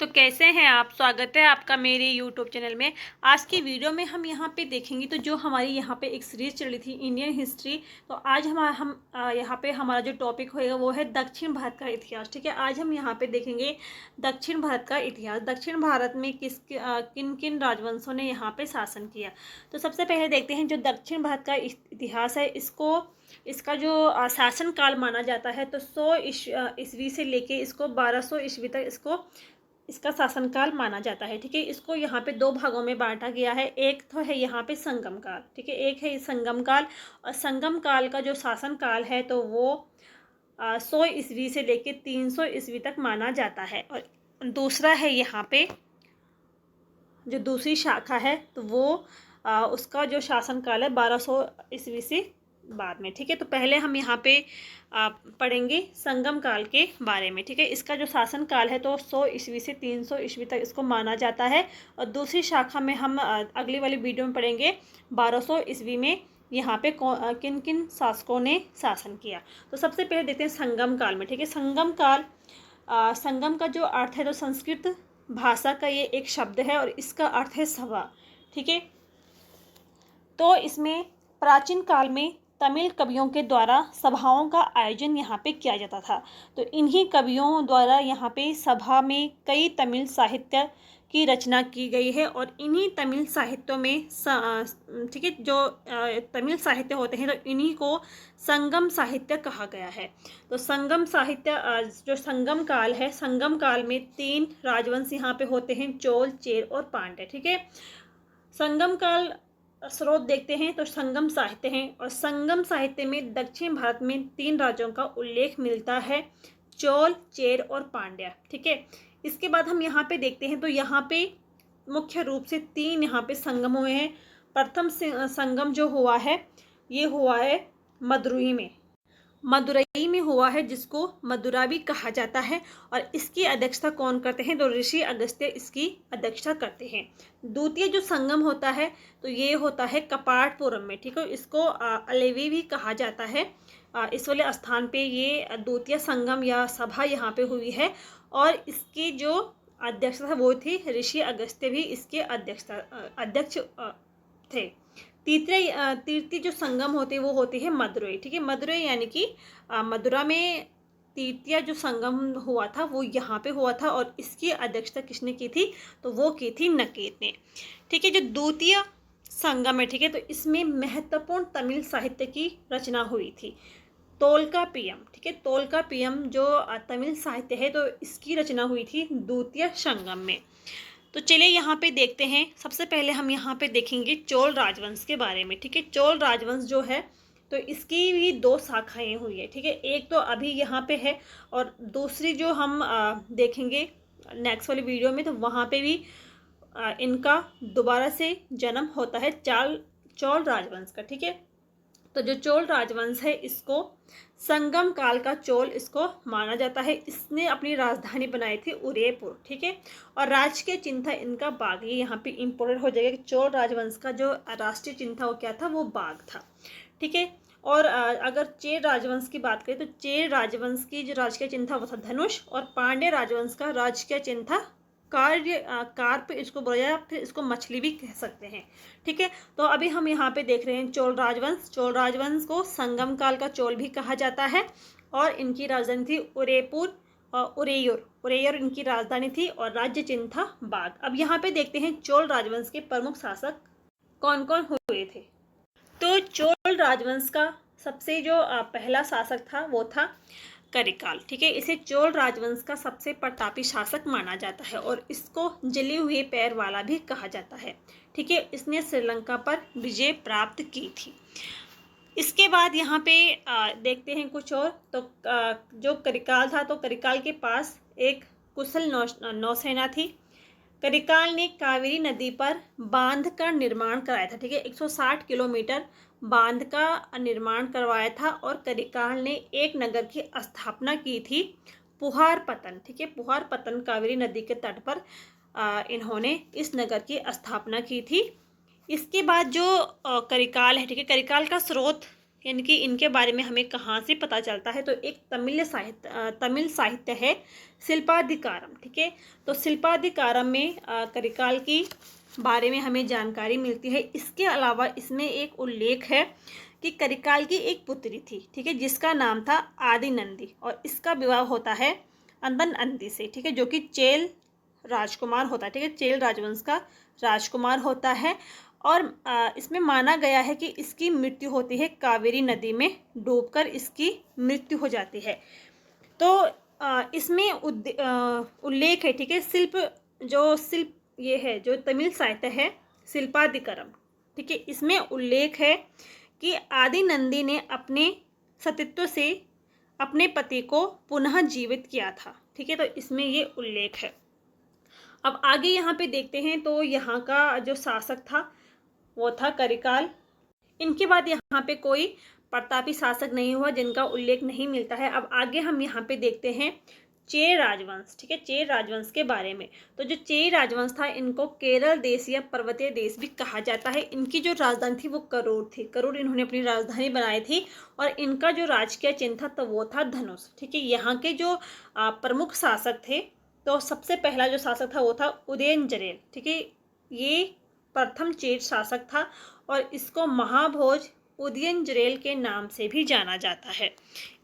तो कैसे हैं आप। स्वागत है आपका मेरे यूट्यूब चैनल में। आज की वीडियो में हम यहाँ पे देखेंगे तो जो हमारी यहाँ पे एक सीरीज चल रही थी इंडियन हिस्ट्री। तो आज हम यहाँ पे हमारा जो टॉपिक होएगा वो है दक्षिण भारत का इतिहास। ठीक है, आज हम यहाँ पे देखेंगे दक्षिण भारत का इतिहास। दक्षिण भारत में किन किन राजवंशों ने यहाँ पे शासन किया। तो सबसे पहले देखते हैं जो दक्षिण भारत का इतिहास है, इसका जो शासन काल माना जाता है तो 100 ईस्वी से लेके इसको 1200 ईस्वी तक इसका शासनकाल माना जाता है। ठीक है, इसको यहाँ पे दो भागों में बांटा गया है। एक तो है यहाँ पे संगम काल, ठीक है, एक है संगम काल। और संगम काल का जो शासन काल है तो वो 100 ईस्वी से लेके 300 ईस्वी तक माना जाता है। और दूसरा है यहाँ पे जो दूसरी शाखा है तो वो उसका जो शासन काल है 1200 ईस्वी से बाद में। ठीक है, तो पहले हम यहाँ पे पढ़ेंगे संगम काल के बारे में। ठीक है, इसका जो शासन काल है तो 100 ईस्वी से 300 ईस्वी तक इसको माना जाता है। और दूसरी शाखा में हम अगली वाली वीडियो में पढ़ेंगे 1200 ईस्वी में यहाँ पे किन किन शासकों ने शासन किया। तो सबसे पहले देखते हैं संगम काल में। ठीक है, संगम काल संगम का जो अर्थ है तो संस्कृत भाषा का ये एक शब्द है और इसका अर्थ है सभा। ठीक है, तो इसमें प्राचीन काल में तमिल कवियों के द्वारा सभाओं का आयोजन यहाँ पे किया जाता था। तो इन्हीं कवियों द्वारा यहाँ पे सभा में कई तमिल साहित्य की रचना की गई है। और इन्हीं तमिल साहित्यों में ठीक है, जो तमिल साहित्य होते हैं तो इन्हीं को संगम साहित्य कहा गया है। तो संगम साहित्य जो संगम काल है, संगम काल में 3 राजवंश यहाँ पे होते हैं, चोल, चेर और पांड्य। ठीक है, संगम काल स्रोत देखते हैं तो संगम साहित्य हैं। और संगम साहित्य में दक्षिण भारत में 3 राज्यों का उल्लेख मिलता है, चोल, चेर और पांड्य। ठीक है, इसके बाद हम यहाँ पे देखते हैं तो यहाँ पे मुख्य रूप से 3 यहाँ पे संगम हुए हैं। प्रथम संगम जो हुआ है ये हुआ है मदुरई में हुआ है, जिसको मदुरा भी कहा जाता है। और इसकी अध्यक्षता कौन करते हैं तो ऋषि अगस्त्य इसकी अध्यक्षता करते हैं। द्वितीय जो संगम होता है तो ये होता है कपाटपुरम में। ठीक है, इसको अलेवी भी कहा जाता है। इस वाले स्थान पे ये द्वितीय संगम या सभा यहाँ पे हुई है और इसकी जो अध्यक्षता वो थी ऋषि अगस्त्य भी इसके अध्यक्ष थे। तृतीय जो संगम होते वो होते हैं मदुरई। ठीक है, मदुरई यानी कि मदुरा में तृतीय जो संगम हुआ था वो यहाँ पे हुआ था और इसकी अध्यक्षता किसने की थी तो वो की थी नकेत ने। ठीक है, जो द्वितीय संगम है, ठीक है, तो इसमें महत्वपूर्ण तमिल साहित्य की रचना हुई थी, तोल्कापियम। ठीक है, तोल्कापियम जो तमिल साहित्य है तो इसकी रचना हुई थी द्वितीय संगम में। तो चलिए यहाँ पे देखते हैं। सबसे पहले हम यहाँ पे देखेंगे चोल राजवंश के बारे में। ठीक है, चोल राजवंश जो है तो इसकी भी 2 शाखाएं हुई है। ठीक है, एक तो अभी यहाँ पे है और दूसरी जो हम देखेंगे नेक्स्ट वाली वीडियो में तो वहाँ पे भी इनका दोबारा से जन्म होता है चोल राजवंश का। ठीक है, तो जो चोल राजवंश है इसको संगम काल का चोल इसको माना जाता है। इसने अपनी राजधानी बनाई थी उदयपुर। ठीक है, और राजकीय चिन्ह था इनका बाघ। ये यहाँ पे इम्पोर्टेंट हो जाएगा कि चोल राजवंश का जो राष्ट्रीय चिन्ह था वो क्या था, वो बाघ था। ठीक है, और अगर चेर राजवंश की बात करें तो चेर राजवंश की जो राजकीय चिन्ह था वो था धनुष। और पांड्य राजवंश का राजकीय चिन्ह था कार्प इसको बोला जाए, फिर इसको मछली भी कह सकते हैं। ठीक है, तो अभी हम यहाँ पे देख रहे हैं चोल राजवंश। चोल राजवंश को संगम काल का चोल भी कहा जाता है और इनकी राजधानी थी उरेयूर इनकी राजधानी थी और राज्य चिन्ह था बाघ। अब यहाँ पे देखते हैं चोल राजवंश के प्रमुख शासक कौन कौन हुए थे। तो चोल राजवंश का सबसे जो पहला शासक था वो था करिकाल। ठीक है, इसे चोल राजवंश का सबसे प्रतापी शासक माना जाता है और इसको जले हुए पैर वाला भी कहा जाता है। ठीक है, इसने श्रीलंका पर विजय प्राप्त की थी। इसके बाद यहाँ पे देखते हैं कुछ और। तो जो करिकाल था तो करिकाल के पास एक कुशल नौसेना थी। करिकाल ने कावेरी नदी पर बांध का निर्माण कराया था। ठीक है, 160 किलोमीटर बांध का निर्माण करवाया था और करिकाल ने एक नगर की स्थापना की थी, पुहारपतन। ठीक है, पुहारपतन कावेरी नदी के तट पर इन्होंने इस नगर की स्थापना की थी। इसके बाद जो करिकाल है, ठीक है, करिकाल का स्रोत यानी कि इनके बारे में हमें कहाँ से पता चलता है, तो एक तमिल साहित्य है शिल्पाधिकारम। ठीक है, तो शिल्पाधिकारम में करिकाल की बारे में हमें जानकारी मिलती है। इसके अलावा इसमें एक उल्लेख है कि करिकाल की एक पुत्री थी, ठीक है, जिसका नाम था आदि नंदी, और इसका विवाह होता है अंदन अंदी से, ठीक है, जो कि चेल राजकुमार होता है। ठीक है, चेल राजवंश का राजकुमार होता है। और इसमें माना गया है कि इसकी मृत्यु होती है कावेरी नदी में डूबकर, इसकी मृत्यु हो जाती है। तो इसमें उल्लेख है, ठीक है, शिल्प ये है जो तमिल साहित्य है शिल्पाधिकारम, ठीक है, इसमें उल्लेख है कि आदि नंदी ने अपने सतीत्व से अपने पति को पुनः जीवित किया था। ठीक है, तो इसमें ये उल्लेख है। अब आगे यहाँ पे देखते हैं, तो यहाँ का जो शासक था वो था करिकाल। इनके बाद यहाँ पे कोई प्रतापी शासक नहीं हुआ जिनका उल्लेख नहीं मिलता है। अब आगे हम यहाँ पे देखते हैं चेर राजवंश। ठीक है, चेर राजवंश के बारे में। तो जो चेर राजवंश था, इनको केरल देश या पर्वतीय देश भी कहा जाता है। इनकी जो राजधानी थी वो करूर थी। करूर इन्होंने अपनी राजधानी बनाई थी, और इनका जो राजकीय चिन्ह था तो वो था धनुष। ठीक है, यहाँ के जो प्रमुख शासक थे, तो सबसे पहला जो शासक था वो था उदयनजरेल। ठीक है, ये प्रथम चेर शासक था, और इसको महाभोज उदयनजरेल के नाम से भी जाना जाता है।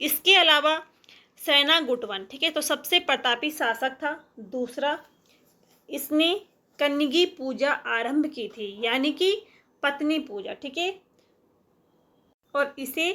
इसके अलावा सेनागुटवन, ठीक है, तो सबसे प्रतापी शासक था। दूसरा, इसने कन्यगी पूजा आरंभ की थी, यानी कि पत्नी पूजा। ठीक है, और इसे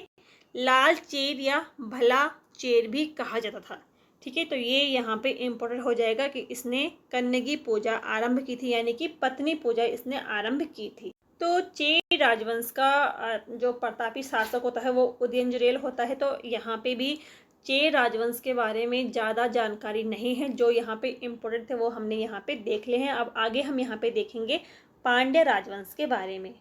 लाल चेर या भला चेर भी कहा जाता था। ठीक है, तो ये यहाँ पे इम्पोर्टेंट हो जाएगा कि इसने कन्यगी पूजा आरंभ की थी, यानी कि पत्नी पूजा इसने आरंभ की थी। तो चेर राजवंश का जो प्रतापी शासक होता है वो उदयनजरेल होता है। तो यहाँ पे भी चेर राजवंश के बारे में ज़्यादा जानकारी नहीं है। जो यहाँ पे इम्पोर्टेंट थे वो हमने यहाँ पे देख ले हैं। अब आगे हम यहाँ पे देखेंगे पांड्य राजवंश के बारे में।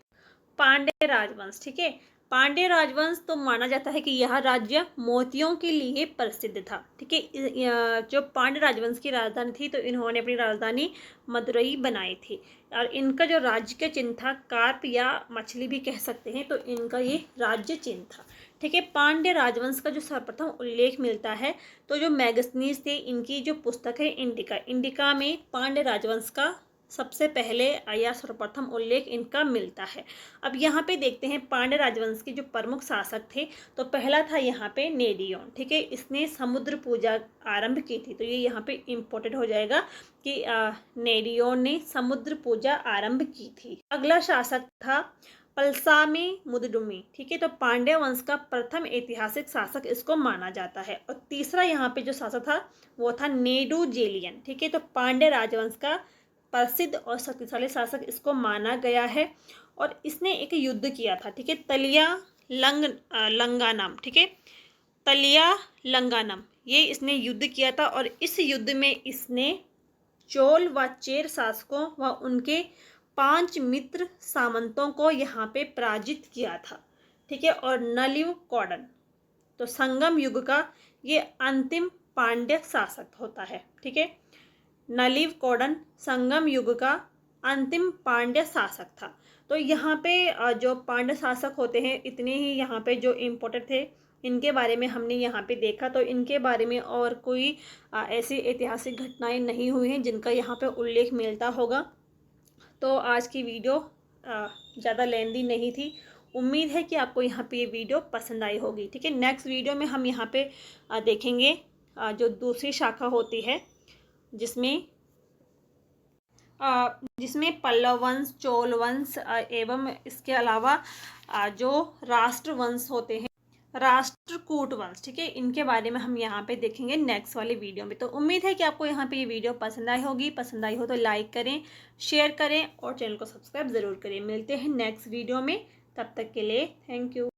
पांड्य राजवंश, ठीक है, पांड्य राजवंश तो माना जाता है कि यह राज्य मोतियों के लिए प्रसिद्ध था। ठीक है, जो पांड्य राजवंश की राजधानी थी, तो इन्होंने अपनी राजधानी मदुरई बनाई थी, और इनका जो राज्य का चिन्ह था कार्प या मछली भी कह सकते हैं, तो इनका ये राज्य चिन्ह था। ठीक है, पांड्य राजवंश का जो सर्वप्रथम उल्लेख मिलता है, तो जो मैगस्थनीज थे, इनकी जो पुस्तक है इंडिका में पांड्य राजवंश का सबसे पहले या सर्वप्रथम उल्लेख इनका मिलता है। अब यहाँ पे देखते हैं पांड्य राजवंश के जो प्रमुख शासक थे, तो पहला था यहाँ पे नेडियोन। ठीक है, इसने समुद्र पूजा आरंभ की थी, तो ये यहाँ पे इम्पोर्टेंट हो जाएगा कि नेडियोन ने समुद्र पूजा आरंभ की थी। अगला शासक था पलसामी मुदडुमी। ठीक है, तो पांड्य वंश का प्रथम ऐतिहासिक शासक इसको माना जाता है। और तीसरा यहाँ पे जो शासक था वो था नेडुजेलियन। ठीक है, तो पांड्य राजवंश का प्रसिद्ध और शक्तिशाली शासक इसको माना गया है, और इसने एक युद्ध किया था। ठीक है, तलिया लंगानम। ठीक है, तलिया लंगानम, ये इसने युद्ध किया था, और इस युद्ध में इसने चोल व चेर शासकों व उनके 5 मित्र सामंतों को यहाँ पे पराजित किया था। ठीक है, और नलिव कौडन, तो संगम युग का ये अंतिम पांड्य शासक होता है। ठीक है, नलिव कौडन संगम युग का अंतिम पांड्य शासक था। तो यहाँ पे जो पांड्य शासक होते हैं, इतने ही यहाँ पे जो इम्पोर्टेंट थे, इनके बारे में हमने यहाँ पे देखा। तो इनके बारे में और कोई ऐसी ऐतिहासिक घटनाएं नहीं हुई हैं जिनका यहाँ पे उल्लेख मिलता होगा। तो आज की वीडियो ज़्यादा लेंदी नहीं थी। उम्मीद है कि आपको यहाँ पे ये वीडियो पसंद आई होगी। ठीक है, नेक्स्ट वीडियो में हम यहाँ पे देखेंगे जो दूसरी शाखा होती है, जिसमें पल्लव वंश, चोल वंश एवं इसके अलावा जो राष्ट्रवंश होते हैं, राष्ट्रकूट वंश। ठीक है, इनके बारे में हम यहाँ पे देखेंगे नेक्स्ट वाले वीडियो में। तो उम्मीद है कि आपको यहाँ पे ये वीडियो पसंद आई होगी। पसंद आई हो तो लाइक करें, शेयर करें और चैनल को सब्सक्राइब ज़रूर करें। मिलते हैं नेक्स्ट वीडियो में, तब तक के लिए थैंक यू।